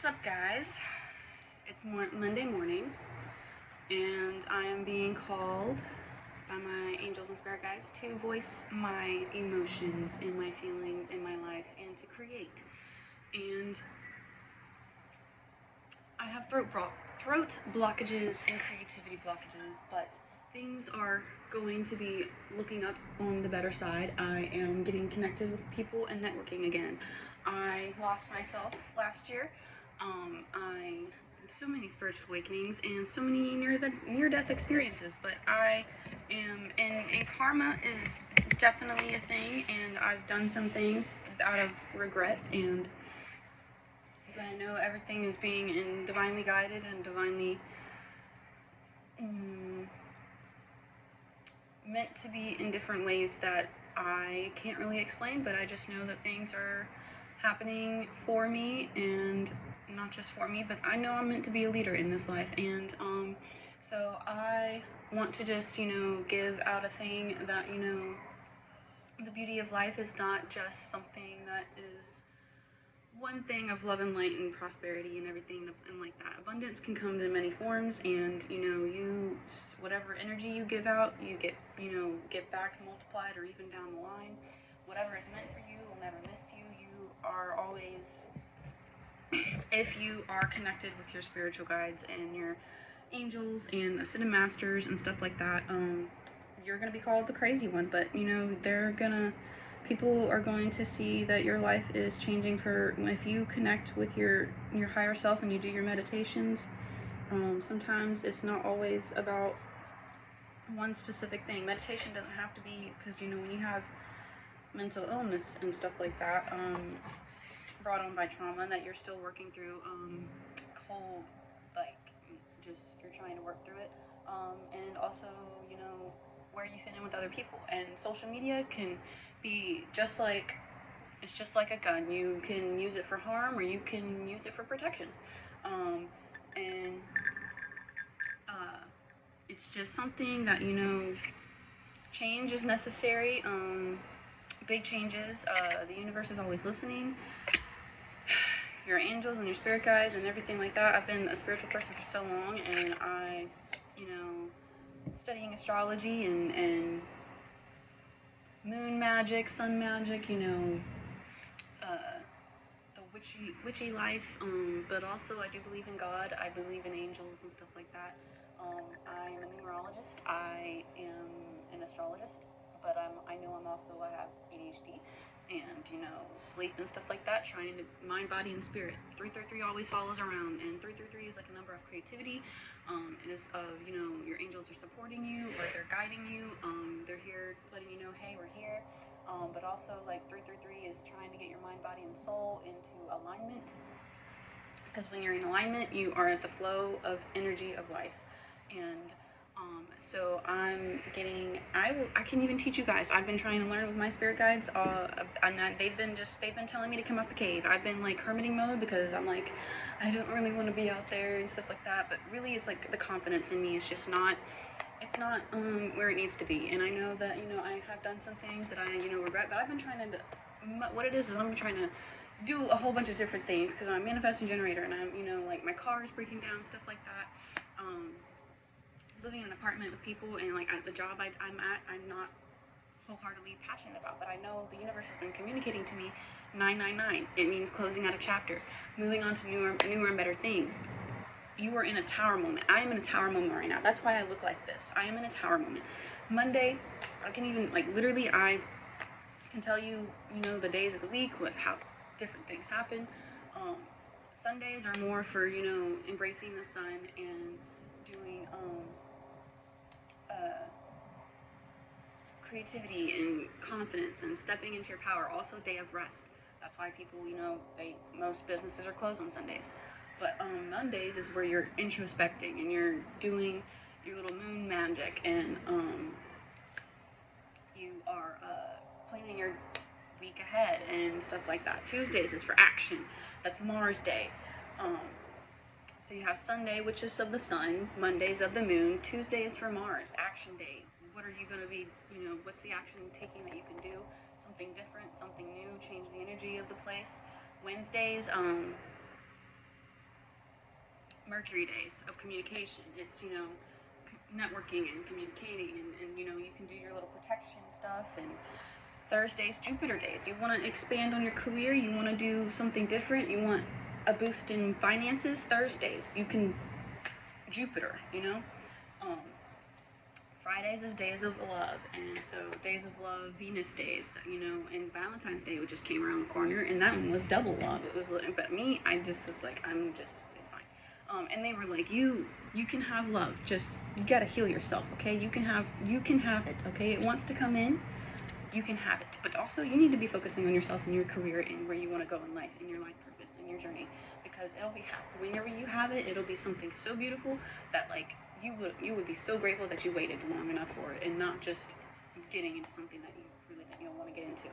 What's up, guys? It's Monday morning, and I am being called by my angels and spirit guides to voice my emotions and my feelings in my life and to create. And I have throat blockages and creativity blockages, but things are going to be looking up on the better side. I am getting connected with people and networking again. I lost myself last year. I so many spiritual awakenings and so many near-death experiences, but I am and karma is definitely a thing, and I've done some things out of regret, and but I know everything is being divinely guided and divinely meant to be in different ways that I can't really explain, but I just know that things are happening for me, and not just for me, but I know I'm meant to be a leader in this life. And so I want to just give out a thing that the beauty of life is not just something that is one thing of love and light and prosperity and everything and like that. Abundance can come in many forms, and you whatever energy you give out, you get back multiplied or even down the line. Whatever is meant for you will never miss you. You are always, if you are connected with your spiritual guides and your angels and ascended masters and stuff like that, you're gonna be called the crazy one, but people are going to see that your life is changing for if you connect with your higher self and you do your meditations. Sometimes it's not always about one specific thing. Meditation doesn't have to be, because when you have mental illness and stuff like that, brought on by trauma that you're still working through, whole like just you're trying to work through it, and also where you fit in with other people. And social media can be it's just like a gun. You can use it for harm or you can use it for protection, and it's just something that change is necessary. Big changes. The universe is always listening. Your angels and your spirit guides and everything like that. I've been a spiritual person for so long, and I, studying astrology and moon magic, sun magic, the witchy life. But also I do believe in God. I believe in angels and stuff like that. I'm a numerologist. I am an astrologist, but I know I have ADHD and sleep and stuff like that. Trying to mind, body, and spirit. 333 always follows around, and 333 is like a number of creativity. It is of your angels are supporting you or they're guiding you. They're here letting you know, hey, we're here. But also, like, 333 is trying to get your mind, body, and soul into alignment. Because when you're in alignment, you are at the flow of energy of life. And so I can even teach you guys. I've been trying to learn with my spirit guides, and they've been telling me to come out the cave. I've been like hermiting mode because I'm like, I don't really want to be out there and stuff like that. But really, it's like the confidence in me is just not. It's not where it needs to be. And I know that I have done some things that I regret. But I've been trying to. What it is I'm trying to do a whole bunch of different things because I'm a manifesting generator, and I'm like my car is breaking down, stuff like that. Living in an apartment with people, and like the job I'm at, I'm not wholeheartedly passionate about, but I know the universe has been communicating to me 999. It means closing out a chapter, moving on to newer and better things. You are in a tower moment. I am in a tower moment right now. That's why I look like this. I am in a tower moment. Monday, I can even literally I can tell you the days of the week, how different things happen. Sundays are more for embracing the sun and doing creativity and confidence and stepping into your power. Also, day of rest. That's why people, most businesses are closed on Sundays. But Mondays is where you're introspecting and you're doing your little moon magic, and you are planning your week ahead and stuff like that. Tuesdays is for action. That's Mars Day. So you have Sunday, which is of the sun, Mondays of the moon, Tuesday is for Mars, action day. What are you going to be, what's the action taking that you can do? Something different, something new, change the energy of the place. Wednesdays, Mercury days of communication. It's, networking and communicating, and you can do your little protection stuff. And Thursdays, Jupiter days. You want to expand on your career, you want to do something different, you want a boost in finances. Thursdays, you can Jupiter. Um, Fridays is days of love, and so days of love, Venus days, and Valentine's Day, which just came around the corner, and that one was double love. It was, but me, I just was like, it's fine. And they were like, you can have love, just you gotta heal yourself, okay? You can have it, okay? It wants to come in, you can have it, but also you need to be focusing on yourself and your career and where you want to go in life, and your life purpose and your journey, because it'll be whenever you have it, it'll be something so beautiful that like you would be so grateful that you waited long enough for it, and not just getting into something that you don't want to get into.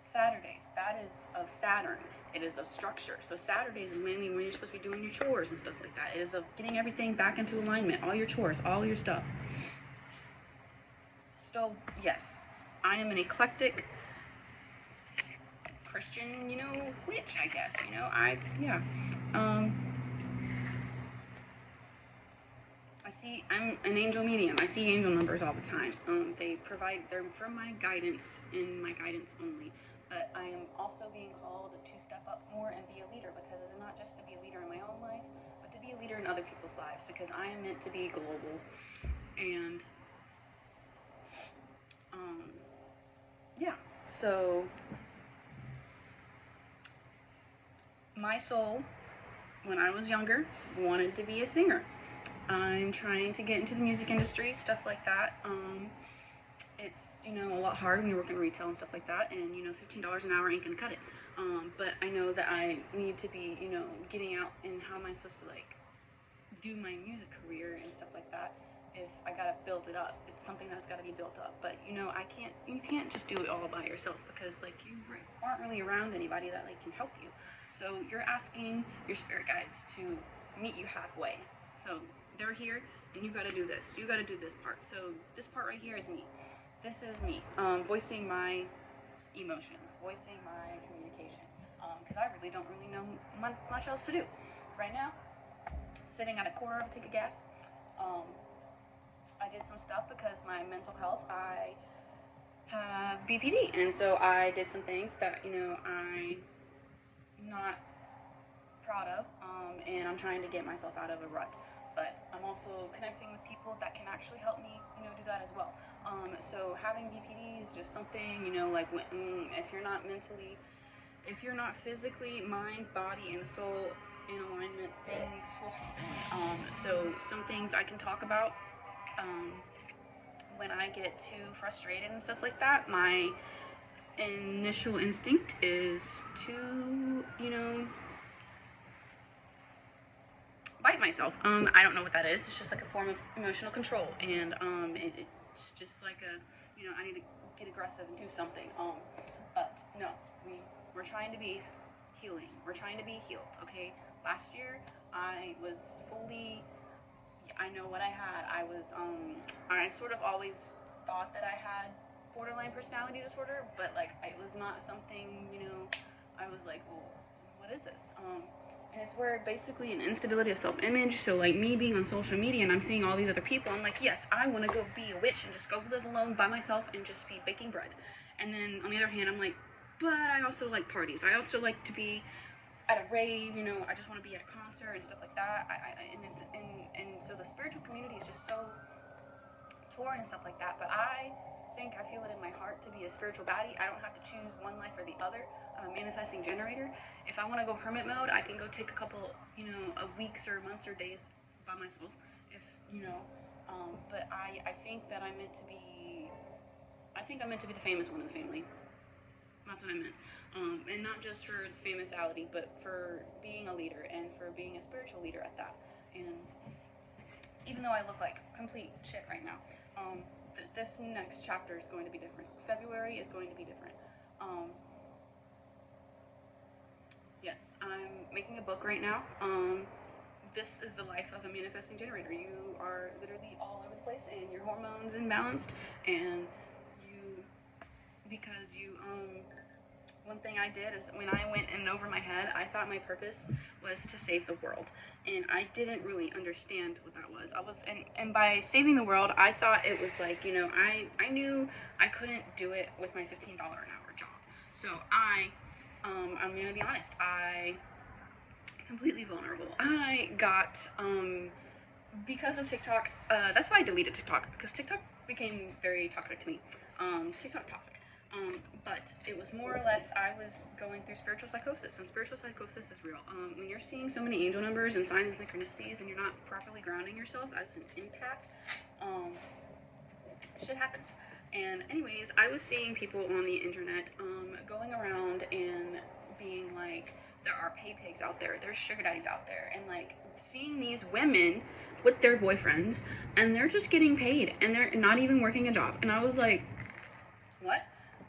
Saturdays, that is of Saturn. It is of structure. So Saturdays is mainly when you're supposed to be doing your chores and stuff like that. It is of getting everything back into alignment, all your chores, all your stuff. So yes, I am an eclectic Christian, witch, I guess. I'm an angel medium. I see angel numbers all the time. They're from my guidance and my guidance only. But I am also being called to step up more and be a leader, because it's not just to be a leader in my own life, but to be a leader in other people's lives, because I am meant to be global. And, so my soul, when I was younger, wanted to be a singer. I'm trying to get into the music industry, stuff like that. It's, a lot hard when you're working retail and stuff like that, and, $15 an hour ain't gonna cut it. But I know that I need to be, getting out, and how am I supposed to, like, do my music career and stuff like that if I gotta build it up. It's something that's gotta be built up. But, you can't just do it all by yourself, because, like, you aren't really around anybody that, like, can help you. So you're asking your spirit guides to meet you halfway. So they're here, and you gotta do this. You gotta do this part. So this part right here is me. This is me, voicing my emotions, voicing my communication, because I really don't really know much else to do. Right now, sitting at a quarter of a tank of gas. I did some stuff because my mental health, I have BPD, and so I did some things that, I'm not proud of, and I'm trying to get myself out of a rut. But I'm also connecting with people that can actually help me, do that as well. So having BPD is just something, like if you're not mentally, if you're not physically, mind, body, and soul in alignment, things will happen. So some things I can talk about, when I get too frustrated and stuff like that. My initial instinct is to, bite myself. I don't know what that is. It's just like a form of emotional control, and it's just like I need to get aggressive and do something. But no, we're trying to be healing. We're trying to be healed. Okay. Last year, I was fully. I know what I had. I sort of always thought that I had borderline personality disorder, but like it was not something. I was like, well, what is this? And it's where basically an instability of self-image. So like me being on social media and I'm seeing all these other people, I'm like, yes, I want to go be a witch and just go live alone by myself and just be baking bread. And then on the other hand, I'm like, but I also like parties. I also like to be at a rave. I just want to be at a concert and stuff like that. And so the spiritual community is just so torn and stuff like that. But I feel it in my heart to be a spiritual baddie. I don't have to choose one life or the other. I'm a manifesting generator. If I want to go hermit mode, I can go take a couple, of weeks or months or days by myself. If but I think that I'm meant to be. I think I'm meant to be the famous one in the family. That's what I meant. And not just for famousality, but for being a leader and for being a spiritual leader at that. And even though I look like complete shit right now, this next chapter is going to be different. February is going to be different. Yes, I'm making a book right now. This is the life of a manifesting generator. You are literally all over the place, and your hormones imbalanced, and because you one thing I did is when I went in over my head, I thought my purpose was to save the world, and I didn't really understand what that was. And by saving the world, I thought it was like, I knew I couldn't do it with my $15 an hour job. So I'm gonna be honest, I completely vulnerable. I got because of TikTok. That's why I deleted TikTok, because TikTok became very toxic to me. TikTok toxic. But it was more or less I was going through spiritual psychosis, and spiritual psychosis is real. When you're seeing so many angel numbers and signs and synchronicities, and you're not properly grounding yourself as an empath, shit happens. And anyways, I was seeing people on the internet going around and being like, there are pay pigs out there, there's sugar daddies out there, and like seeing these women with their boyfriends, and they're just getting paid, and they're not even working a job. And I was like, what?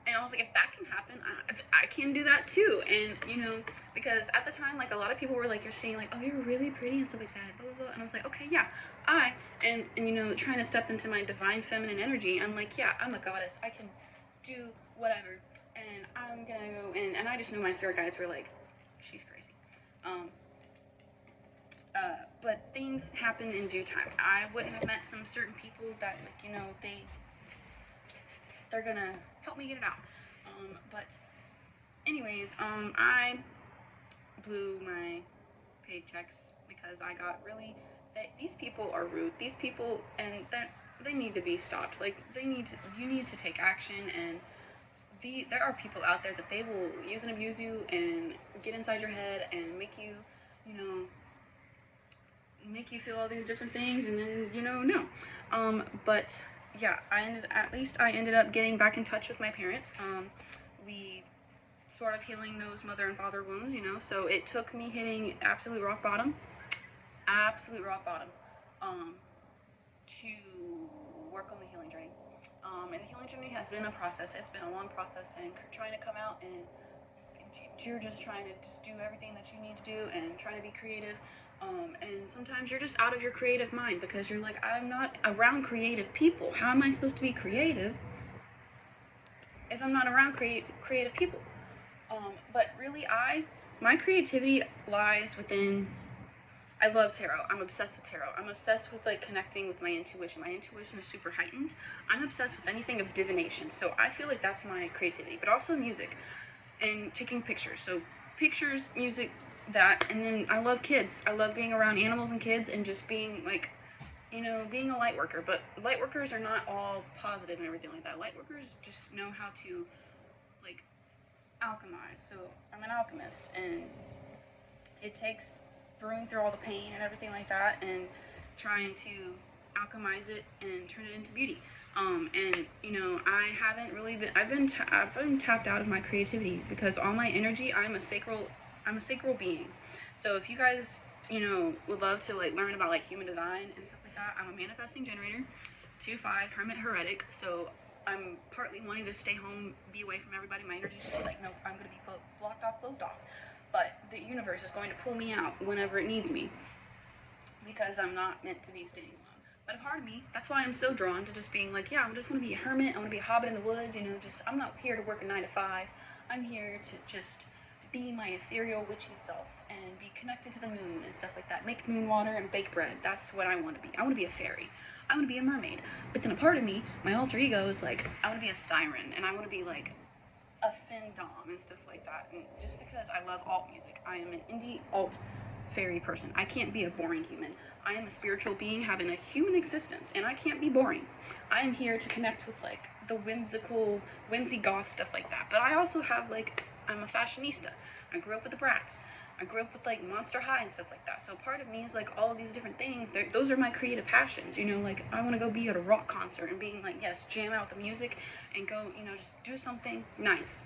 And I was like, if that can happen, I can do that too. And because at the time, like, a lot of people were like, you're saying like, oh, you're really pretty and stuff like that, blah blah blah. And I was like, okay, yeah, and trying to step into my divine feminine energy. I'm like, yeah, I'm a goddess, I can do whatever, and I'm gonna go in. And I just knew my spirit guides were like, she's crazy. But things happen in due time. I wouldn't have met some certain people that, like, they're gonna help me get it out. But anyways, I blew my paychecks because I got really, these people are rude. These people, and that they need to be stopped. Like, you need to take action. And there are people out there that they will use and abuse you and get inside your head and make you, make you feel all these different things, and then no. But yeah, I ended up getting back in touch with my parents. We sort of healing those mother and father wounds, so it took me hitting absolute rock bottom, to work on the healing journey. And the healing journey has been a process. It's been a long process, and trying to come out, and you're just trying to just do everything that you need to do and trying to be creative. And sometimes you're just out of your creative mind because you're like, I'm not around creative people. How am I supposed to be creative if I'm not around creative people? But really, my creativity lies within. I love tarot. I'm obsessed with tarot. I'm obsessed with like connecting with my intuition. My intuition is super heightened. I'm obsessed with anything of divination. So I feel like that's my creativity, but also music and taking pictures. So pictures, music, that, and then I love kids. I love being around animals and kids and just being like, being a light worker. But light workers are not all positive and everything like that. Light workers just know how to like alchemize. So I'm an alchemist, and it takes brewing through all the pain and everything like that and trying to alchemize it and turn it into beauty. And I haven't really been. I've been tapped out of my creativity because all my energy. I'm a sacral being. So if you guys would love to like learn about like human design and stuff like that, I'm a manifesting generator, 2/5 hermit heretic. So I'm partly wanting to stay home, be away from everybody. My energy's just like, nope, I'm gonna be blocked off, closed off. But the universe is going to pull me out whenever it needs me because I'm not meant to be staying alone. But a part of me, that's why I'm so drawn to just being like, yeah, I just want to be a hermit. I want to be a hobbit in the woods. I'm not here to work a 9 to 5. I'm here to just be my ethereal witchy self and be connected to the moon and stuff like that. Make moon water and bake bread. That's what I want to be. I want to be a fairy. I want to be a mermaid. But then a part of me, my alter ego, is like, I want to be a siren, and I want to be like a findom and stuff like that. And just because I love alt music, I am an indie alt fairy person. I can't be a boring human. I am a spiritual being having a human existence, and I can't be boring. I am here to connect with like the whimsy goth stuff like that. But I also have like, I'm a fashionista. I grew up with the Brats. I grew up with like Monster High and stuff like that. So part of me is like all of these different things. Those are my creative passions. Like I want to go be at a rock concert and being like, yes, jam out the music and go, just do something nice.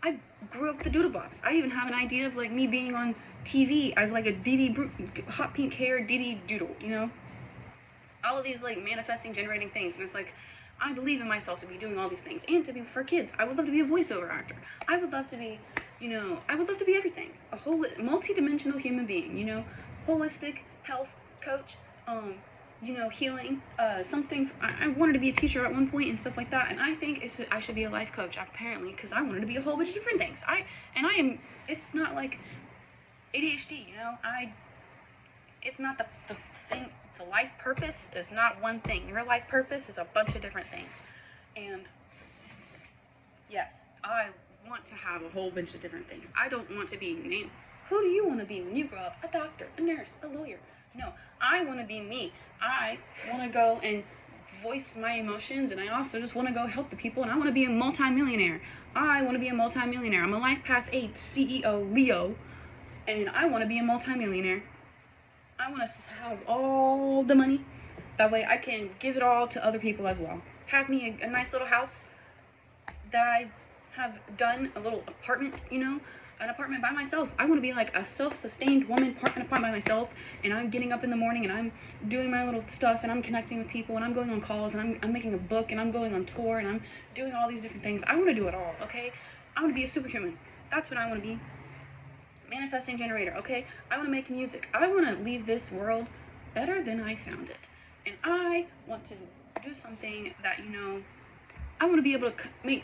I grew up with the Doodlebops. I even have an idea of like me being on TV as like a hot pink hair Dee Doodle. All of these like manifesting, generating things, and it's like I believe in myself to be doing all these things and to be for kids. I would love to be a voiceover actor. I would love to be, I would love to be everything. A whole multi-dimensional human being. Holistic health coach, healing, something. I wanted to be a teacher at one point and stuff like that, and I think I should be a life coach apparently because I wanted to be a whole bunch of different things. I am. It's not like ADHD, It's not the thing. The life purpose is not one thing. Your life purpose is a bunch of different things, and yes, I want to have a whole bunch of different things. I don't want to be named. Who do you want to be when you grow up? A doctor, a nurse, a lawyer? No, I want to be me. I want to go and voice my emotions, and I also just want to go help the people, and I want to be a multimillionaire. I want to be a multimillionaire. I'm a Life Path 8 CEO Leo, and I want to be a multimillionaire. I want to have all the money. That way I can give it all to other people as well. Have me a nice little house that I have done, a little apartment, an apartment by myself. I want to be like a self-sustained woman, apartment by myself, and I'm getting up in the morning and I'm doing my little stuff and I'm connecting with people and I'm going on calls and I'm making a book and I'm going on tour and I'm doing all these different things. I want to do it all, okay? I want to be a superhuman. That's what I want to be. Manifesting generator, okay? I want to make music. I want to leave this world better than I found it. And I want to do something that, I want to be able to make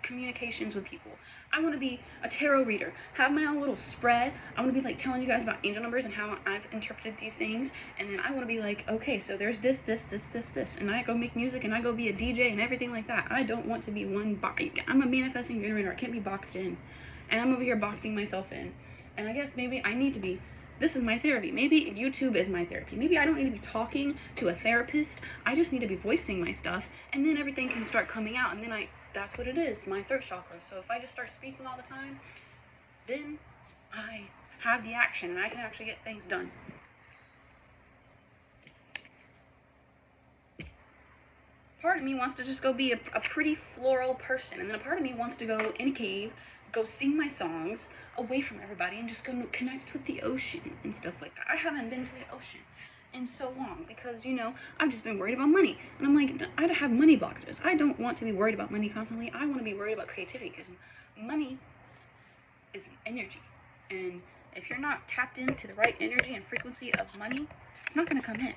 communications with people. I want to be a tarot reader, have my own little spread. I want to be like telling you guys about angel numbers and how I've interpreted these things. And then I want to be like, okay, so there's this, and I go make music and I go be a DJ and everything like that. I don't want to be one box. I'm a manifesting generator. I can't be boxed in. And I'm over here boxing myself in. And I guess maybe I need to be. This is my therapy. Maybe YouTube is my therapy. Maybe I don't need to be talking to a therapist. I just need to be voicing my stuff, and then everything can start coming out. And then that's what it is, my throat chakra. So if I just start speaking all the time, then I have the action, and I can actually get things done. Part of me wants to just go be a pretty floral person, and then a part of me wants to go in a cave, go sing my songs away from everybody, and just go connect with the ocean and stuff like that. I haven't been to the ocean in so long because, I've just been worried about money. And I'm like, I have money blockages. I don't want to be worried about money constantly. I want to be worried about creativity because money is energy. And if you're not tapped into the right energy and frequency of money, it's not going to come in.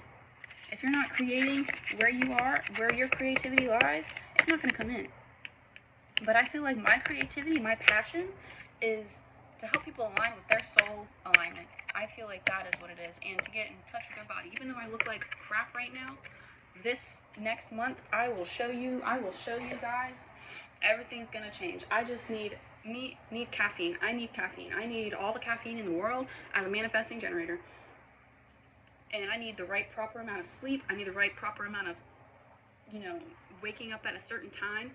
If you're not creating where you are, where your creativity lies, it's not going to come in. But I feel like my creativity, my passion, is to help people align with their soul alignment. I feel like that is what it is. And to get in touch with their body. Even though I look like crap right now, this next month I will show you guys everything's going to change. I just need caffeine. I need caffeine. I need all the caffeine in the world as a manifesting generator. And I need the right proper amount of sleep. I need the right proper amount of, waking up at a certain time.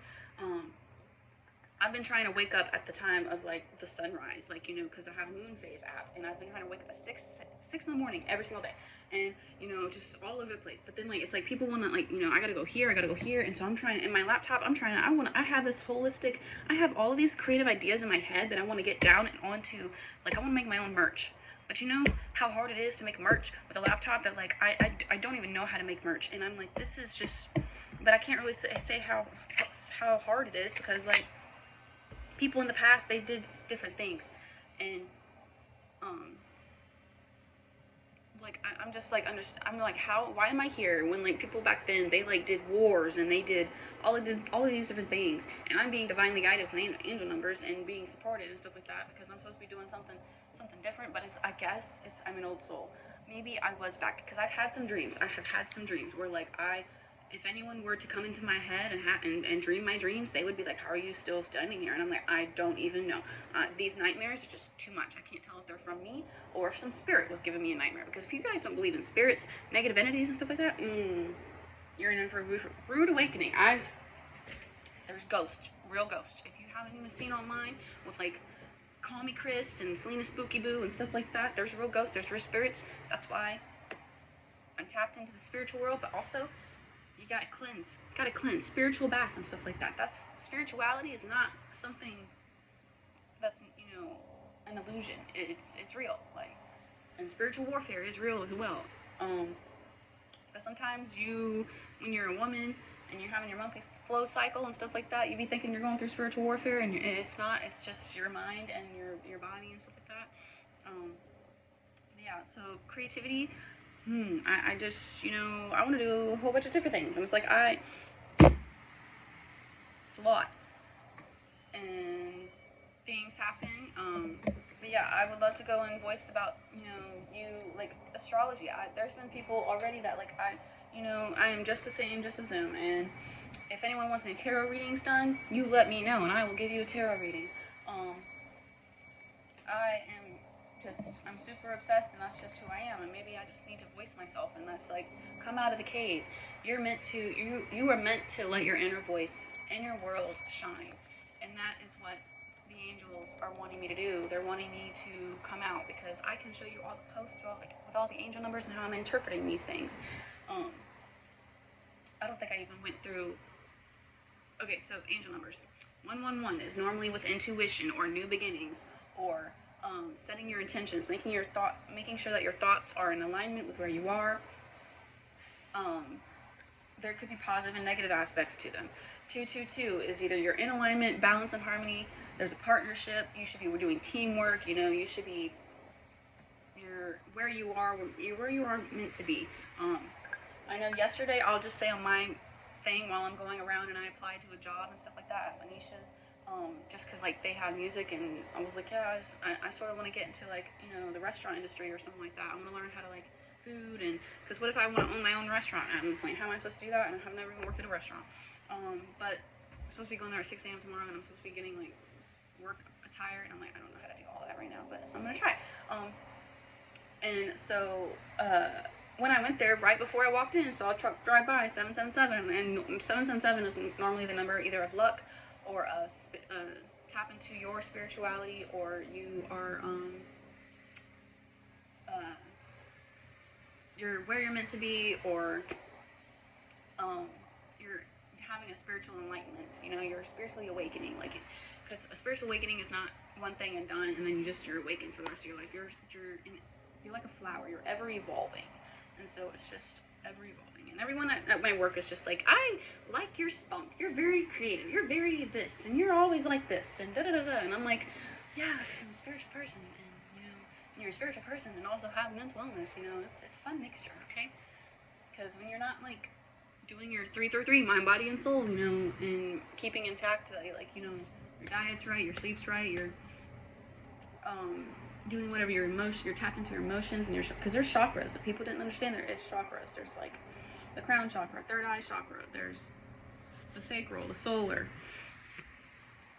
I've been trying to wake up at the time of like the sunrise, because I have a moon phase app, and I've been trying to wake up at 6 in the morning every single day, and just all over the place. But then it's like people want to I gotta go here, and so I'm trying in my laptop. I have this holistic. I have all of these creative ideas in my head that I want to get down and onto. I want to make my own merch. But you know how hard it is to make merch with a laptop that I don't even know how to make merch, and I'm like, this is just. But I can't really say how hard it is because people in the past, they did different things, and I'm just I'm like, why am I here when people back then, they did wars and they did all of these different things, and I'm being divinely guided with angel numbers and being supported and stuff like that because I'm supposed to be doing something different. But I guess I'm an old soul. Maybe I was back because I have had some dreams where if anyone were to come into my head and dream my dreams, they would be like, how are you still standing here? And I'm like, I don't even know. These nightmares are just too much. I can't tell if they're from me or if some spirit was giving me a nightmare. Because if you guys don't believe in spirits, negative entities and stuff like that, you're in for a rude awakening. There's ghosts, real ghosts. If you haven't even seen online with Call Me Chris and Selena Spooky Boo and stuff like that, there's real ghosts, there's real spirits. That's why I'm tapped into the spiritual world, but also you gotta cleanse, spiritual bath and stuff like that. Spirituality is not something that's an illusion. It's real, and spiritual warfare is real as well. But sometimes when you're a woman and you're having your monthly flow cycle and stuff like that, you be thinking you're going through spiritual warfare, and it's not. It's just your mind and your body and stuff like that. Yeah. So creativity. I just, I want to do a whole bunch of different things. And it's like, it's a lot. And things happen. But yeah, I would love to go and voice about, you, like, astrology. There's been people already that, like, I am just the same, just as them. And if anyone wants any tarot readings done, you let me know, and I will give you a tarot reading. I'm super obsessed, and that's just who I am. And maybe I just need to voice myself, and that's like, come out of the cave. You're meant to, you are meant to let your inner voice, inner world shine. And that is what the angels are wanting me to do. They're wanting me to come out, because I can show you all the posts with all the angel numbers and how I'm interpreting these things. I don't think I even went through. Okay, so angel numbers. 111 is normally with intuition or new beginnings, or setting your intentions, making sure that your thoughts are in alignment with where you are. There could be positive and negative aspects to them. 222 is either you're in alignment, balance, and harmony. There's a partnership. You should be doing teamwork. You should be where you are meant to be. I know yesterday, I'll just say on my thing while I'm going around, and I applied to a job and stuff like that at Phoenicia's, just because, like, they had music, and I was like, yeah, I sort of want to get into, like, the restaurant industry or something like that. I want to learn how to, like, food, and because what if I want to own my own restaurant at one point? How am I supposed to do that? And I've never even worked at a restaurant. But I'm supposed to be going there at 6 a.m. tomorrow, and I'm supposed to be getting, like, work attire, and I'm like, I don't know how to do all that right now, but I'm gonna try. And so, when I went there, right before I walked in, saw a truck drive by, 777, and 777 is normally the number either of luck or tap into your spirituality, or you are, you're where you're meant to be, or, you're having a spiritual enlightenment, you're spiritually awakening, like, because a spiritual awakening is not one thing and done, and then you're awakened for the rest of your life. You're like a flower. You're ever evolving, and so it's just ever evolving. And everyone at my work is just like, I like your spunk. You're very creative. You're very this, and you're always like this, and da da da da. And I'm like, yeah, because I'm a spiritual person, and you're a spiritual person and also have mental illness. It's a fun mixture, okay? Because when you're not like doing your 333 mind, body, and soul, and keeping intact, like, your diet's right, your sleep's right, you're doing whatever you're tapped into your emotions, and because there's chakras. If people didn't understand, there is chakras. There's like the crown chakra, third eye chakra, there's the sacral, the solar,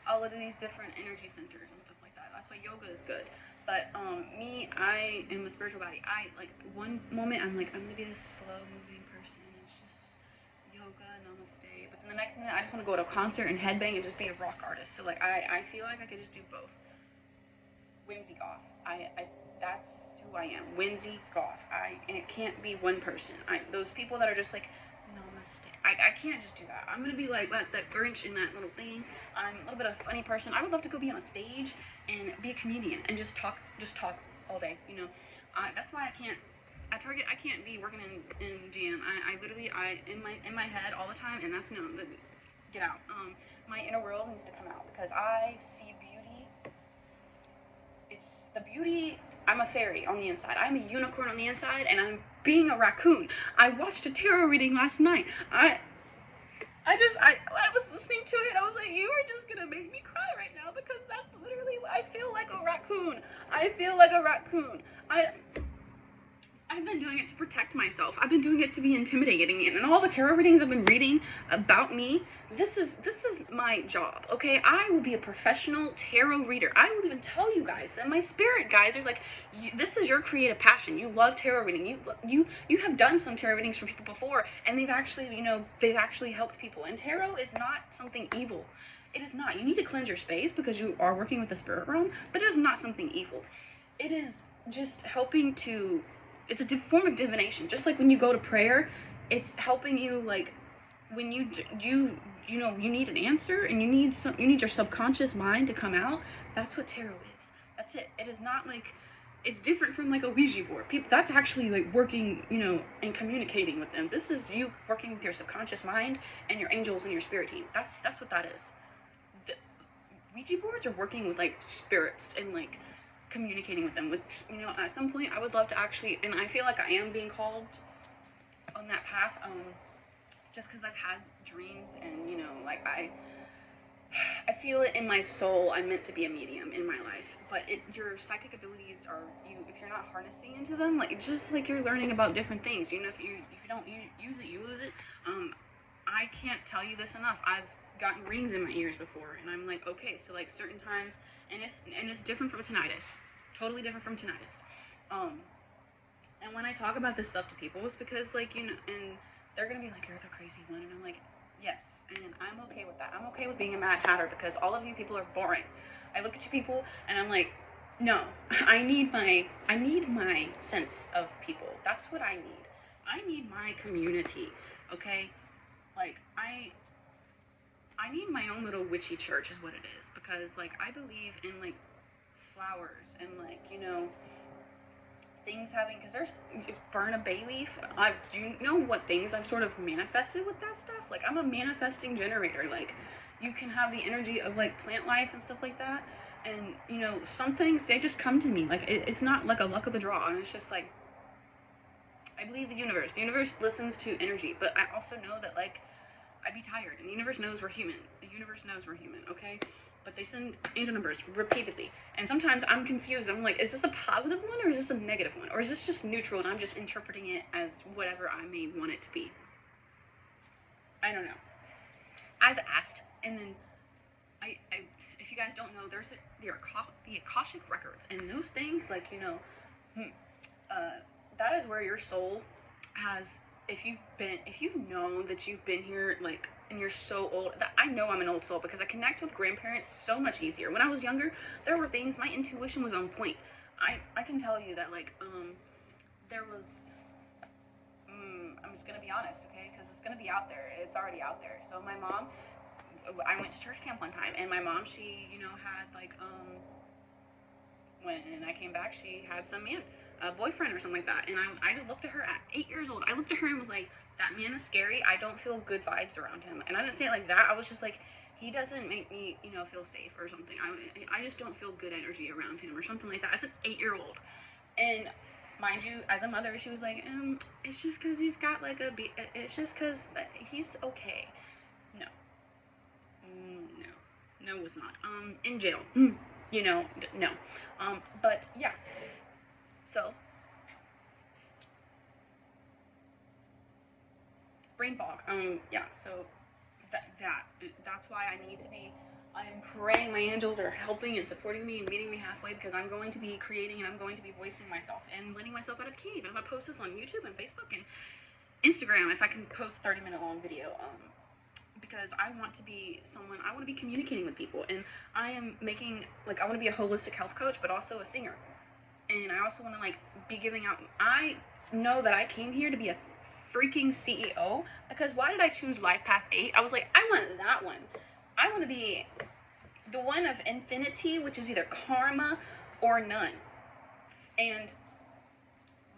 all of these different energy centers and stuff like that. That's why yoga is good. But I am a spiritual body. I like one moment I'm like, I'm gonna be this slow moving person. It's just yoga, namaste. But then the next minute I just want to go to a concert and headbang and just be a rock artist. So like I feel like I could just do both. Whimsy goth. That's who I am. Whimsy goth. And it can't be one person. Those people that are just like, namaste. I can't just do that. I'm gonna be like that Grinch in that little thing. I'm a little bit of a funny person. I would love to go be on a stage and be a comedian and just talk all day. That's why I can't. At Target, I can't be working in GM. I literally in my head all the time, and that's get out. My inner world needs to come out, because I see beauty. It's the beauty. I'm a fairy on the inside. I'm a unicorn on the inside, and I'm being a raccoon. I watched a tarot reading last night. I was listening to it. I was like, you are just gonna make me cry right now, because that's literally what I feel like a raccoon. I feel like a raccoon. I've been doing it to protect myself. I've been doing it to be intimidating, and all the tarot readings I've been reading about me, this is my job, okay? I will be a professional tarot reader. I will even tell you guys that my spirit guides are like, this is your creative passion. You love tarot reading. You have done some tarot readings for people before, and they've actually helped people. And tarot is not something evil. It is not. You need to cleanse your space because you are working with the spirit realm, but it is not something evil. It is just helping to. It's a form of divination. Just like when you go to prayer, it's helping you, like, when you need an answer, and you need your subconscious mind to come out. That's what tarot is. That's it. It is not like, it's different from like a Ouija board. That's actually like working, and communicating with them. This is you working with your subconscious mind and your angels and your spirit team. that's what that is. The Ouija boards are working with like spirits and like communicating with them, which, you know, at some point I would love to actually, and I feel like I am being called on that path, just because I've had dreams, and, you know, like, I feel it in my soul. I'm meant to be a medium in my life, but your psychic abilities are, if you're not harnessing into them, like, just like you're learning about different things, you know, if you don't use it, you lose it. I can't tell you this enough. I've gotten rings in my ears before, and I'm like, okay, so like certain times, and it's different from tinnitus, totally different from tinnitus. And when I talk about this stuff to people, it's because, like, you know, and they're gonna be like, you're the crazy one, and I'm like, yes, and I'm okay with that. I'm okay with being a Mad Hatter, because all of you people are boring. I look at you people, and I'm like, no, I need my sense of people. That's what I need. I need my community, okay? Like, I need my own little witchy church is what it is, because, like, I believe in, like, flowers and, like, you know, things having, because there's, burn a bay leaf. Do you know what things I've sort of manifested with that stuff? Like, I'm a manifesting generator. Like, you can have the energy of, like, plant life and stuff like that, and, you know, some things, they just come to me. Like, it's not like a luck of the draw, and it's just like, I believe the universe listens to energy, but I also know that, like, I'd be tired, and the universe knows we're human. The universe knows we're human, okay? But they send angel numbers repeatedly, and sometimes I'm confused. I'm like, is this a positive one, or is this a negative one, or is this just neutral, and I'm just interpreting it as whatever I may want it to be? I don't know. I've asked, and then I if you guys don't know, there's the Akashic records, and those things, like, you know, that is where your soul has, if you've known that you've been here, like, and you're so old, that I know I'm an old soul, because I connect with grandparents so much easier. When I was younger, there were things, my intuition was on point. I can tell you that, like, there was, I'm just gonna be honest, okay, because it's gonna be out there, it's already out there. So my mom, I went to church camp one time, and my mom, she, you know, had, like, when I came back, she had some man, a boyfriend or something like that, and I just looked at her at 8 years old. I looked at her and was like, that man is scary. I don't feel good vibes around him. And I didn't say it like that. I was just like, he doesn't make me, you know, feel safe or something. I just don't feel good energy around him or something like that. As an 8-year-old, and mind you, as a mother, she was like, it's just because he's got like it's just because he's okay. No, no, was not. In jail. You know, no. But yeah. So, brain fog. Yeah. So that's why I need to be. I'm praying my angels are helping and supporting me and meeting me halfway, because I'm going to be creating, and I'm going to be voicing myself and letting myself out of the cave. And I'm gonna post this on YouTube and Facebook and Instagram if I can post a 30-minute long video. Because I want to be someone, I want to be communicating with people, and I am making, like, I want to be a holistic health coach, but also a singer. And I also want to, like, be giving out, I know that I came here to be a freaking CEO, because why did I choose Life Path 8? I was like, I want that one. I want to be the one of infinity, which is either karma or none. And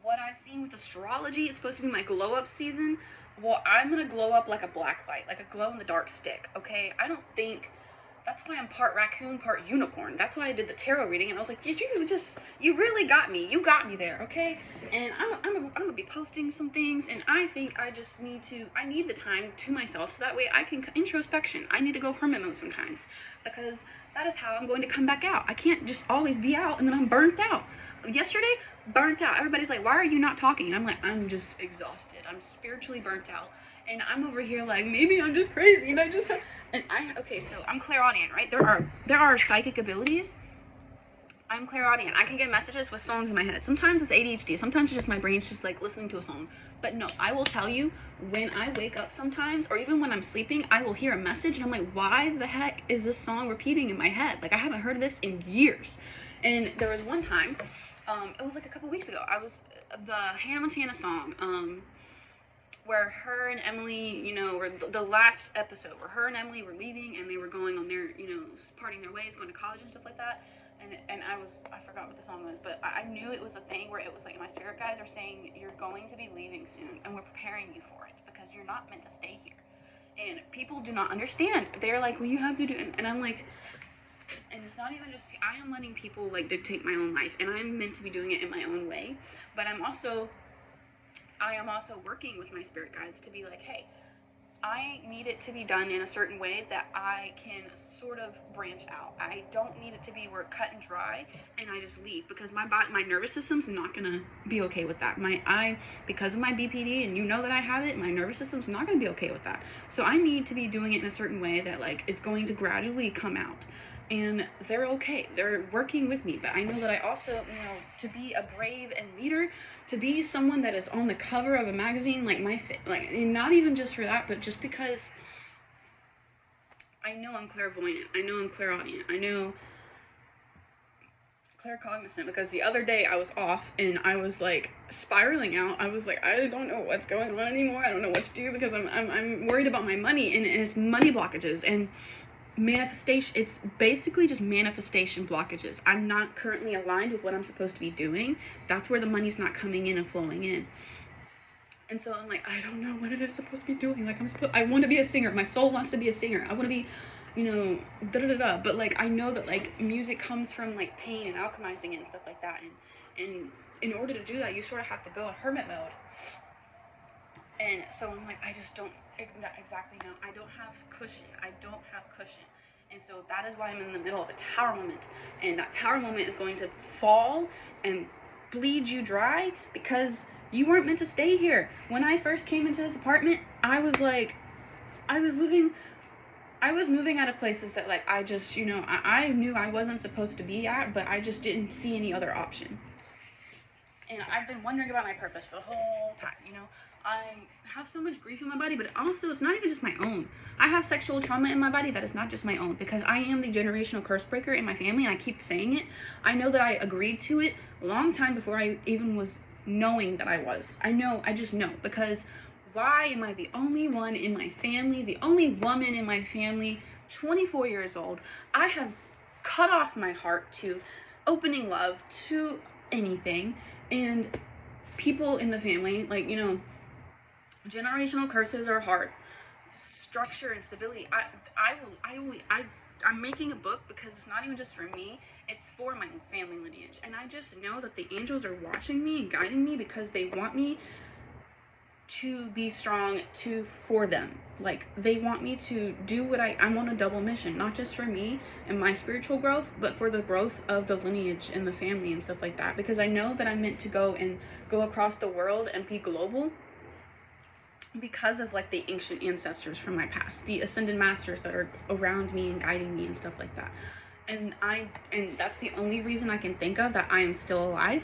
what I've seen with astrology, it's supposed to be my glow up season. Well, I'm gonna glow up like a black light, like a glow in the dark stick, okay? I don't think, that's why I'm part raccoon, part unicorn. That's why I did the tarot reading, and I was like, you really got me. You got me there, okay? And I'm gonna be posting some things, and I think I need the time to myself, so that way I can, introspection. I need to go hermit mode sometimes, because that is how I'm going to come back out. I can't just always be out, and then I'm burnt out. Yesterday, burnt out. Everybody's like, why are you not talking? And I'm like, I'm just exhausted. I'm spiritually burnt out. And I'm over here like, maybe I'm just crazy, and okay, so I'm clairaudient, right? There are psychic abilities. I'm clairaudient. I can get messages with songs in my head. Sometimes it's ADHD. Sometimes it's just my brain's just like listening to a song. But no, I will tell you, when I wake up sometimes, or even when I'm sleeping, I will hear a message, and I'm like, why the heck is this song repeating in my head? Like, I haven't heard this in years. And there was one time, it was like a couple weeks ago, I was, the Hannah Montana song, where her and Emily, you know, were the last episode where her and Emily were leaving, and they were going on their, you know, parting their ways, going to college and stuff like that. And I forgot what the song was, but I knew it was a thing where it was like, my spirit guides are saying, you're going to be leaving soon, and we're preparing you for it, because you're not meant to stay here. And people do not understand. They're like, well, you have to do, and I'm like, and it's not even just, I am letting people like dictate my own life, and I'm meant to be doing it in my own way, but I am also working with my spirit guides to be like, hey, I need it to be done in a certain way that I can sort of branch out. I don't need it to be where cut and dry and I just leave, because my nervous system's not gonna be okay with that. Because of my BPD, and you know that I have it, my nervous system's not gonna be okay with that. So I need to be doing it in a certain way that like it's going to gradually come out. And they're okay. They're working with me. But I know that I also, to be a brave and leader, to be someone that is on the cover of a magazine, like not even just for that, but just because I know I'm clairvoyant, I know I'm clairaudient, I know claircognizant, because the other day I was off and I was like spiraling out. I was like, I don't know what's going on anymore. I don't know what to do, because I'm worried about my money, and it's money blockages and manifestation. It's basically just manifestation blockages. I'm not currently aligned with what I'm supposed to be doing. That's where the money's not coming in and flowing in. And so I'm like, I don't know what it is supposed to be doing. Like, I want to be a singer. My soul wants to be a singer. I want to be, but like I know that like music comes from like pain and alchemizing it and stuff like that, and in order to do that, you sort of have to go in hermit mode. And so I'm like, I just don't exactly know. I don't have cushion. And so that is why I'm in the middle of a tower moment. And that tower moment is going to fall and bleed you dry, because you weren't meant to stay here. When I first came into this apartment, I was moving out of places that like I just, I knew I wasn't supposed to be at, but I just didn't see any other option. And I've been wondering about my purpose for the whole time, I have so much grief in my body, but also it's not even just my own. I have sexual trauma in my body that is not just my own, because I am the generational curse breaker in my family, and I keep saying it. I know that I agreed to it a long time before I even was knowing that I was. I just know, because why am I the only one in my family, the only woman in my family, 24 years old? I have cut off my heart to opening love to anything, and people in the family, like, generational curses are hard. Structure and stability. I'm making a book because it's not even just for me, it's for my family lineage. And I just know that the angels are watching me and guiding me, because they want me to be strong for them. Like, they want me to do what I'm on a double mission, not just for me and my spiritual growth, but for the growth of the lineage and the family and stuff like that, because I know that I'm meant to go across the world and be global, because of like the ancient ancestors from my past, the ascended masters that are around me and guiding me and stuff like that. And that's the only reason I can think of that I am still alive,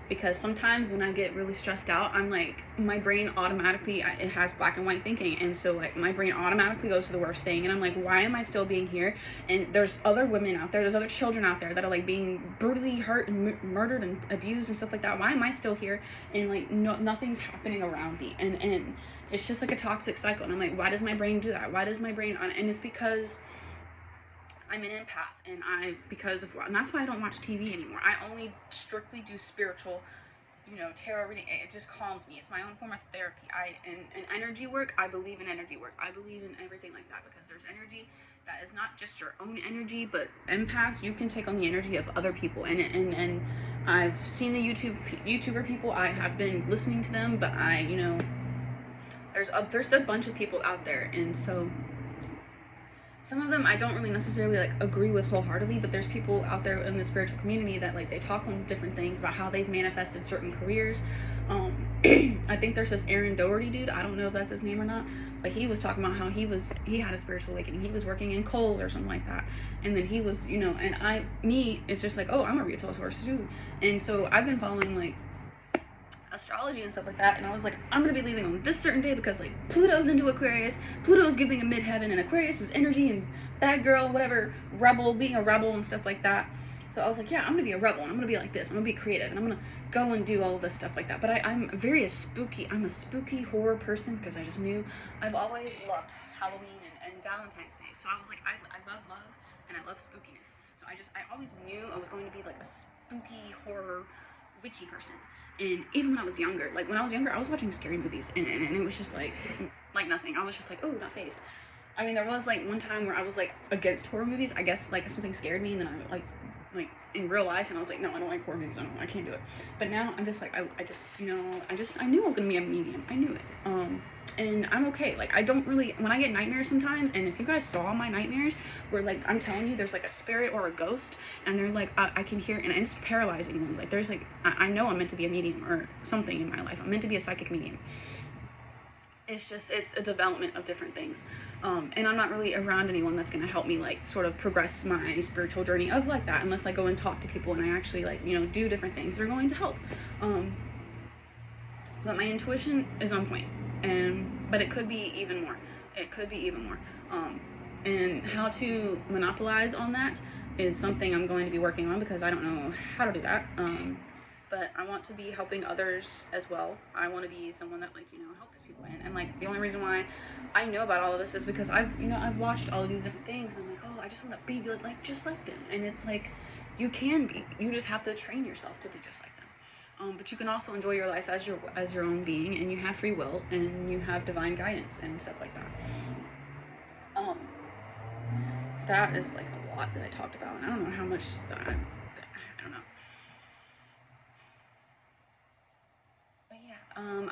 because sometimes when I get really stressed out, I'm like, my brain automatically, it has black and white thinking, and so like my brain automatically goes to the worst thing, and I'm like, why am I still being here? And there's other women out there, there's other children out there that are like being brutally hurt and murdered and abused and stuff like that. Why am I still here? And like, nothing's happening around me, and it's just like a toxic cycle. And I'm like, why does my brain do that? And it's because I'm an empath, and and that's why I don't watch TV anymore. I only strictly do spiritual, tarot reading. It just calms me. It's my own form of therapy. And energy work, I believe in energy work. I believe in everything like that, because there's energy that is not just your own energy, but empaths, you can take on the energy of other people. And I've seen the YouTuber people. I have been listening to them, but there's a bunch of people out there, and so some of them I don't really necessarily like agree with wholeheartedly, but there's people out there in the spiritual community that like they talk on different things about how they've manifested certain careers. I think there's this Aaron Doherty dude, I don't know if that's his name or not, but he was talking about how he had a spiritual awakening. He was working in coal or something like that, and then he was, it's just like, oh, I'm a retail source too. And so I've been following like astrology and stuff like that, and I was like, I'm gonna be leaving on this certain day, because like Pluto's into Aquarius, Pluto's giving a midheaven, and Aquarius is energy and bad girl, whatever, rebel, being a rebel and stuff like that. So I was like, yeah, I'm gonna be a rebel, and I'm gonna be like this, I'm gonna be creative, and I'm gonna go and do all of this stuff like that. But I'm a spooky horror person, because I just knew I've always loved Halloween and Valentine's Day. So I was like, I love and I love spookiness. So I always knew I was going to be like a spooky horror witchy person. And even when I was younger, I was watching scary movies, and it was just like nothing. I was just like, oh, not phased. I mean, there was like one time where I was like against horror movies. I guess like something scared me, and then I like in real life, and I was like, no, I don't like horror movies. I can't do it. But now I'm just like, I just, I knew I was gonna be a medium. I knew it. And I'm okay. Like, I don't really, when I get nightmares sometimes, and if you guys saw my nightmares, where like I'm telling you, there's like a spirit or a ghost, and they're like, I can hear, and it's paralyzing ones. Like, there's like, I know I'm meant to be a medium or something in my life. I'm meant to be a psychic medium. It's just, it's a development of different things. And I'm not really around anyone that's going to help me like sort of progress my spiritual journey of like that, unless I go and talk to people and I actually like, do different things that are going to help. But my intuition is on point, but it could be even more. It could be even more. And how to monopolize on that is something I'm going to be working on, because I don't know how to do that. But I want to be helping others as well. I want to be someone that, like, helps people. And like, the only reason why I know about all of this is because I've watched all of these different things, and I'm like, oh, I just want to be like just like them. And it's like, you can be. You just have to train yourself to be just like them. But you can also enjoy your life as your own being, and you have free will, and you have divine guidance and stuff like that. That is like a lot that I talked about, and I don't know how much I don't know.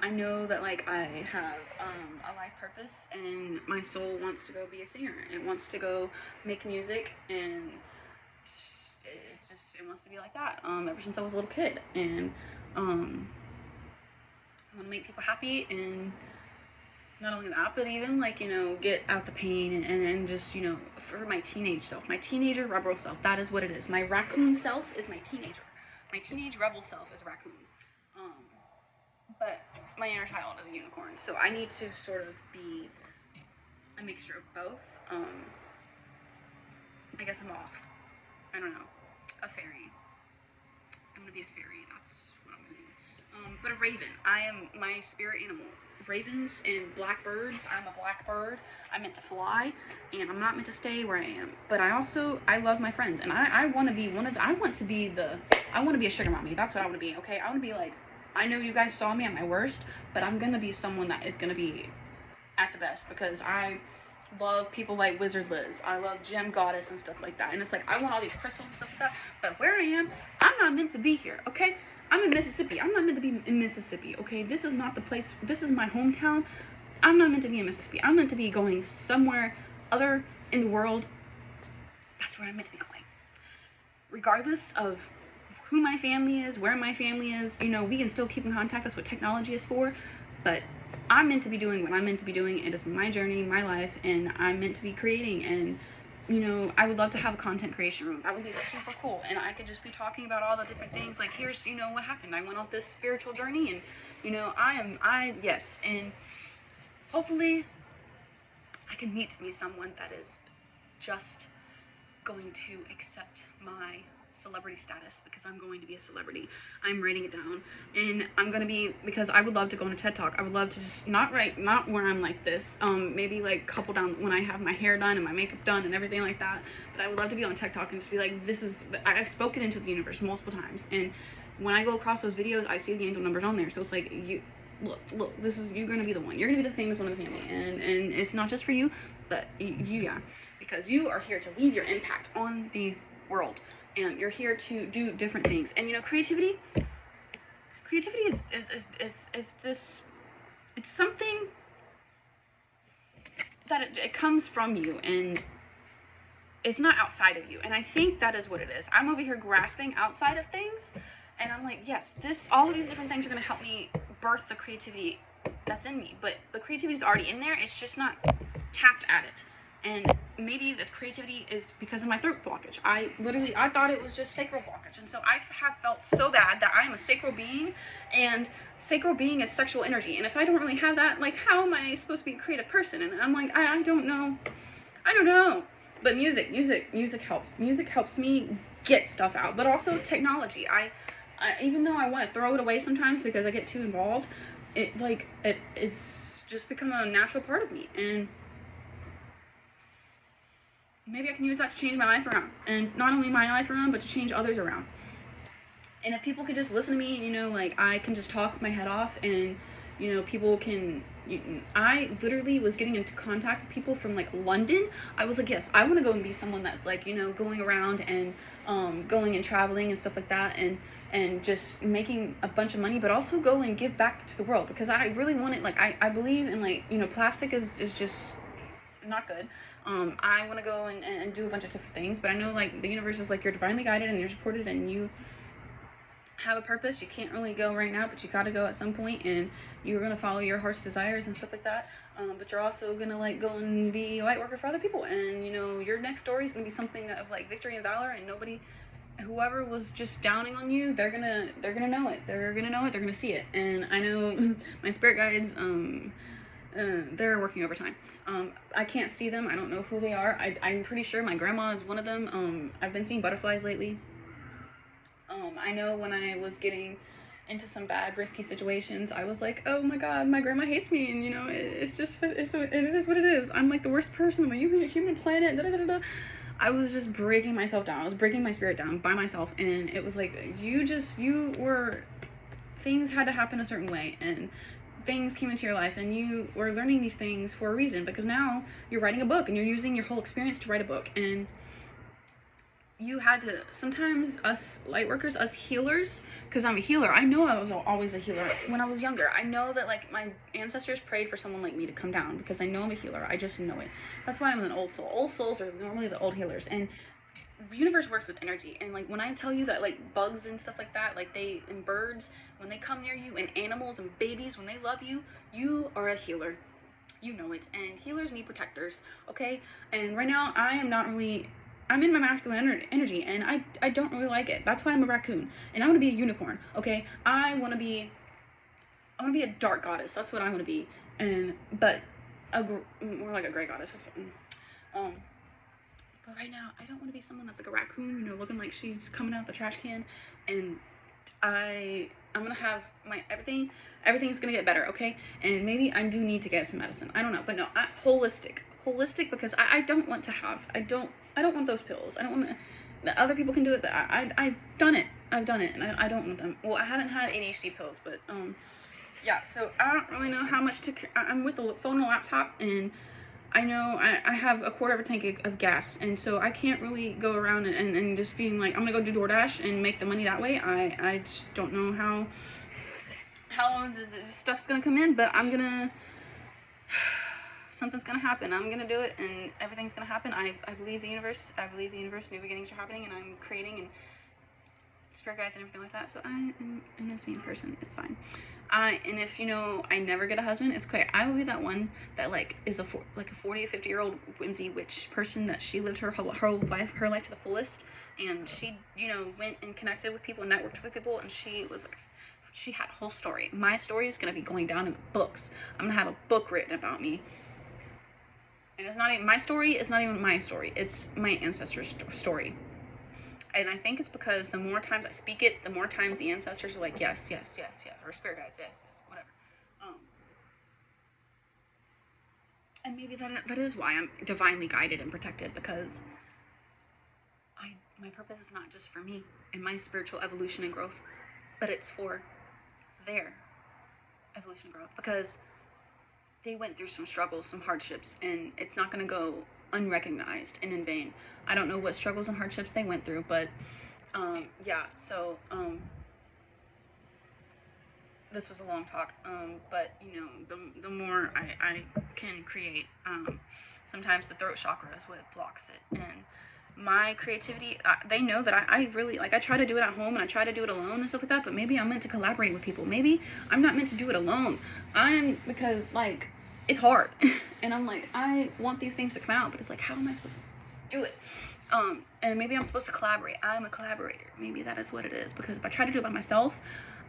I know that like I have a life purpose, and my soul wants to go be a singer. It wants to go make music, and it wants to be like that. Ever since I was a little kid, and I want to make people happy, and not only that, but even like get out the pain, and just for my teenage self, my teenager rebel self. That is what it is. My raccoon self is my teenager. My teenage rebel self is raccoon. But my inner child is a unicorn, so I need to sort of be a mixture of both. I guess I'm off. I don't know. A fairy. I'm gonna be a fairy. That's what I'm gonna do. But a raven. I am my spirit animal. Ravens and blackbirds. I'm a blackbird. I'm meant to fly, and I'm not meant to stay where I am. But I love my friends, and I want to be I want to be a sugar mommy. That's what I want to be. Okay, I want to be like. I know you guys saw me at my worst, but I'm gonna be someone that is gonna be at the best, because I love people like Wizard Liz. I love Gem Goddess and stuff like that. And it's like, I want all these crystals and stuff like that, but where I am, I'm not meant to be here, okay? I'm in Mississippi. I'm not meant to be in Mississippi, okay? This is not the place. This is my hometown. I'm not meant to be in Mississippi. I'm meant to be going somewhere other in the world. That's where I'm meant to be going. Regardless of who my family is, where my family is, we can still keep in contact. That's what technology is for. But I'm meant to be doing what I'm meant to be doing. It is my journey, my life, and I'm meant to be creating. And I would love to have a content creation room. That would be super cool. And I could just be talking about all the different things. Like, here's what happened. I went off this spiritual journey, and yes. And hopefully I can meet me someone that is just going to accept my celebrity status, because I'm going to be a celebrity. I'm writing it down, and I'm gonna be, because I would love to go on a TED Talk. I would love to just not where I'm like this, maybe like couple down when I have my hair done and my makeup done and everything like that. But I would love to be on TED Talk and just be like, I've spoken into the universe multiple times, and when I go across those videos, I see the angel numbers on there. So it's like, look, you're gonna be the one. You're gonna be the famous one of the family, and it's not just for you, but because you are here to leave your impact on the world. And you're here to do different things. And creativity is this, it's something that it comes from you, and it's not outside of you. And I think that is what it is. I'm over here grasping outside of things, and I'm like, yes, all of these different things are going to help me birth the creativity that's in me. But the creativity is already in there. It's just not tapped at it. And maybe the creativity is because of my throat blockage. I thought it was just sacral blockage. And so I have felt so bad that I am a sacral being, and sacral being is sexual energy. And if I don't really have that, like, how am I supposed to be a creative person? And I'm like, I don't know. But music helps. Music helps me get stuff out. But also technology. I even though I want to throw it away sometimes because I get too involved, it's just become a natural part of me. And maybe I can use that to change my life around, and not only my life around, but to change others around. And if people could just listen to me, like, I can just talk my head off, and you know, people can, I literally was getting into contact with people from like London. I was like, yes, I want to go and be someone that's like, you know, going around and going and traveling and stuff like that, and just making a bunch of money, but also go and give back to the world, because I really want it. Like, I believe in, like, you know, plastic is just not good. I want to go and do a bunch of different things, but I know, like, the universe is like, you're divinely guided and you're supported and you have a purpose. You can't really go right now, but you gotta go at some point, and you're gonna follow your heart's desires and stuff like that. But you're also gonna like go and be a light worker for other people, and you know, your next story is gonna be something of like victory and valor, and nobody, whoever was just downing on you, they're gonna know it. They're gonna know it. They're gonna see it. And I know my spirit guides. They're working overtime. I can't see them. I don't know who they are. I'm pretty sure my grandma is one of them. I've been seeing butterflies lately. I know when I was getting into some bad, risky situations, I was like, oh my god, my grandma hates me, and you know, it's just, it is what it is. I'm like the worst person on the human planet, da da da da. I was just breaking myself down. I was breaking my spirit down by myself, and it was like, things had to happen a certain way, and things came into your life, and you were learning these things for a reason, because now you're writing a book, and you're using your whole experience to write a book, and you had to, sometimes us light workers, us healers, because I'm a healer. I know I was always a healer when I was younger. I know that like my ancestors prayed for someone like me to come down, because I know I'm a healer. I just know it. That's why I'm an old soul. Old souls are normally the old healers, and the universe works with energy. And like when I tell you that, like bugs and stuff like that, like and birds, when they come near you, and animals and babies, when they love you, you are a healer. You know it. And healers need protectors, okay? And right now I'm in my masculine energy, and I don't really like it. That's why I'm a raccoon, and I want to be a unicorn, okay? I want to be a dark goddess. That's what I want to be. And but more like a gray goddess. Um but right now I don't want to be someone that's like a raccoon, you know, looking like she's coming out of the trash can. And I'm gonna have my everything's gonna get better, okay? And maybe I do need to get some medicine. I don't know, but no, holistic, because I don't want to have, I don't want those pills. I don't want to. Other people can do it, but I've done it. And I don't want them. Well, I haven't had ADHD pills, but yeah. So I don't really know how much to. I'm with the phone and laptop, and I know I have a quarter of a tank of gas, and so I can't really go around and just being like, I'm gonna go do DoorDash and make the money that way. I just don't know how long the stuff's gonna come in, but I'm gonna, something's gonna happen. I'm gonna do it, and everything's gonna happen. I believe the universe. I believe the universe. New beginnings are happening, and I'm creating, and spirit guides and everything like that. So I'm an insane person. It's fine. And if you know I never get a husband, it's okay. I will be that one that like is a 40 or 50-year-old whimsy witch person, that she lived her life to the fullest, and she, you know, went and connected with people, networked with people, and she had a whole story. My story is gonna be going down in the books. I'm gonna have a book written about me. And it's not even my story. It's not even my story. It's my ancestors' story. And I think it's because the more times I speak it, the more times the ancestors are like, yes, yes, yes, yes, or spirit guides, yes, yes, whatever. And maybe that is why I'm divinely guided and protected, because my purpose is not just for me and my spiritual evolution and growth, but it's for their evolution and growth, because they went through some struggles, some hardships, and it's not going to go unrecognized and in vain. I don't know what struggles and hardships they went through, but yeah, so this was a long talk, but you know, the more I can create, sometimes the throat chakra is what blocks it, and my creativity, they know that I really, like, I try to do it at home, and I try to do it alone and stuff like that, but maybe I'm meant to collaborate with people. Maybe I'm not meant to do it alone. Because like, it's hard, and I'm like, I want these things to come out, but it's like, how am I supposed to do it? And maybe I'm supposed to collaborate. I'm a collaborator. Maybe that is what it is, because if I try to do it by myself,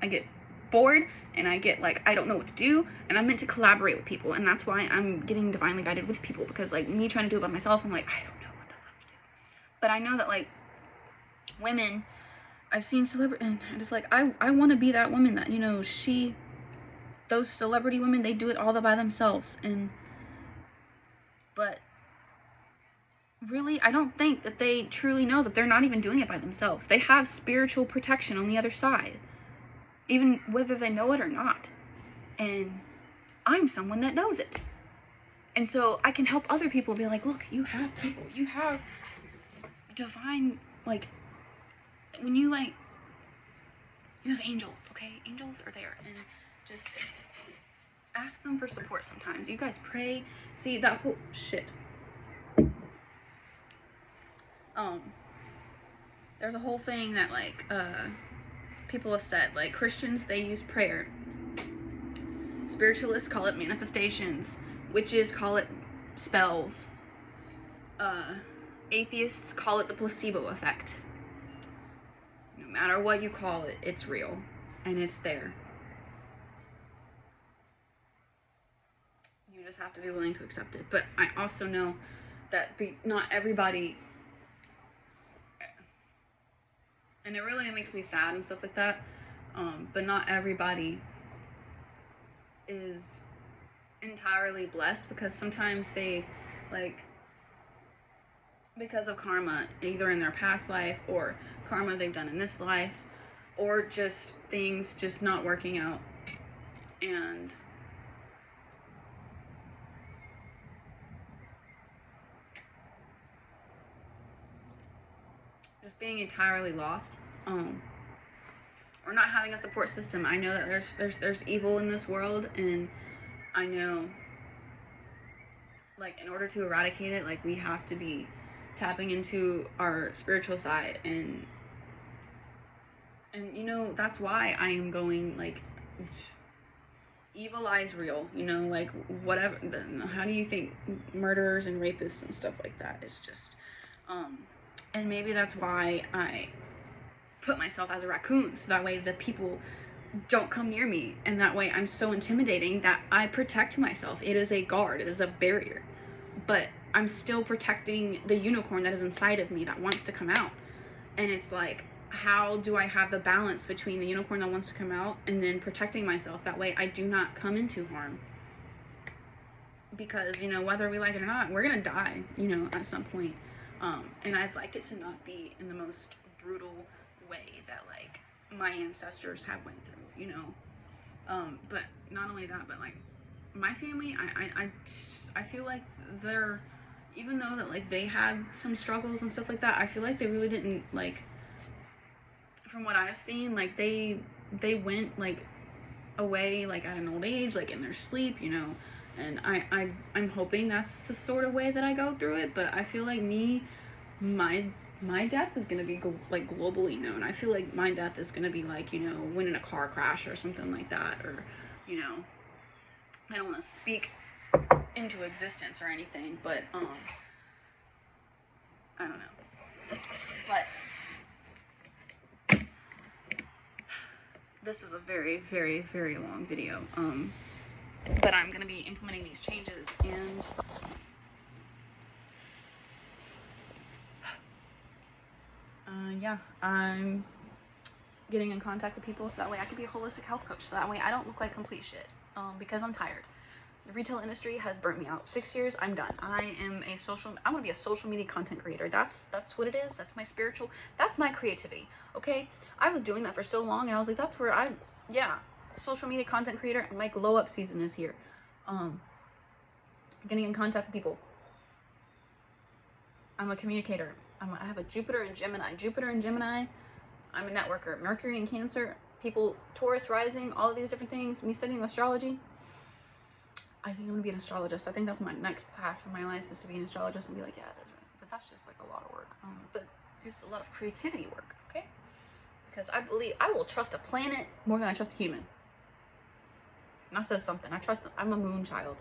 I get bored, and I get like, I don't know what to do, and I'm meant to collaborate with people, and that's why I'm getting divinely guided with people, because like, me trying to do it by myself, I'm like, I don't know what the fuck to do. But I know that like, women, I've seen celebrity, and I just like, I want to be that woman that, you know, those celebrity women, they do it all by themselves, but really, I don't think that they truly know that they're not even doing it by themselves. They have spiritual protection on the other side, even whether they know it or not. and I'm someone that knows it. And so I can help other people be like, look, you have people, you have divine, like, when you, like, you have angels, okay? Angels are there, and just ask them for support sometimes. You guys pray. See, that whole shit. There's a whole thing that, like, people have said, like, Christians, they use prayer. Spiritualists call it manifestations. Witches call it spells. Atheists call it the placebo effect. No matter what you call it, it's real. And it's there. You just have to be willing to accept it. But I also know that not everybody... And it really makes me sad and stuff like that. But not everybody is entirely blessed, because sometimes they, like, because of karma, either in their past life or karma they've done in this life, or just things just not working out, and just being entirely lost, or not having a support system. I know that there's evil in this world, and I know, like, in order to eradicate it, like, we have to be tapping into our spiritual side, and you know, that's why I am going, like, evil lies real, you know, like, whatever. How do you think murderers and rapists and stuff like that is just, and maybe that's why I put myself as a raccoon, so that way the people don't come near me, and that way I'm so intimidating that I protect myself. It is a guard, it is a barrier, but I'm still protecting the unicorn that is inside of me that wants to come out. And it's like, how do I have the balance between the unicorn that wants to come out and then protecting myself, that way I do not come into harm? Because, you know, whether we like it or not, we're gonna die, you know, at some point. And I'd like it to not be in the most brutal way that, like, my ancestors have went through, you know. But not only that, but, like, my family, I feel like they're, even though that, like, they had some struggles and stuff like that, I feel like they really didn't, like, from what I've seen, like, they went, like, away, like, at an old age, like, in their sleep, you know. And I'm hoping that's the sort of way that I go through it. But I feel like my death is gonna be like globally known. I feel like my death is gonna be like, you know, when in a car crash or something like that, or, you know, I don't want to speak into existence or anything, but I don't know. But this is a very, very, very long video. But I'm gonna be implementing these changes, and yeah, I'm getting in contact with people so that way I can be a holistic health coach, so that way I don't look like complete shit, because I'm tired. The retail industry has burnt me out. 6 years, I'm done. I want to be a social media content creator. That's what it is. That's my spiritual, that's my creativity, okay? I was doing that for so long, and I was like, that's where yeah, social media content creator, and my glow up season is here. Getting in contact with people. I'm a communicator. I have a Jupiter and Gemini. I'm a networker. Mercury and Cancer. People, Taurus rising, all of these different things. Me studying astrology. I think I'm going to be an astrologist. I think that's my next path for my life, is to be an astrologist and be like, yeah, but that's just like a lot of work. But it's a lot of creativity work, okay? Because I believe I will trust a planet more than I trust a human. And that says something. I'm a moon child.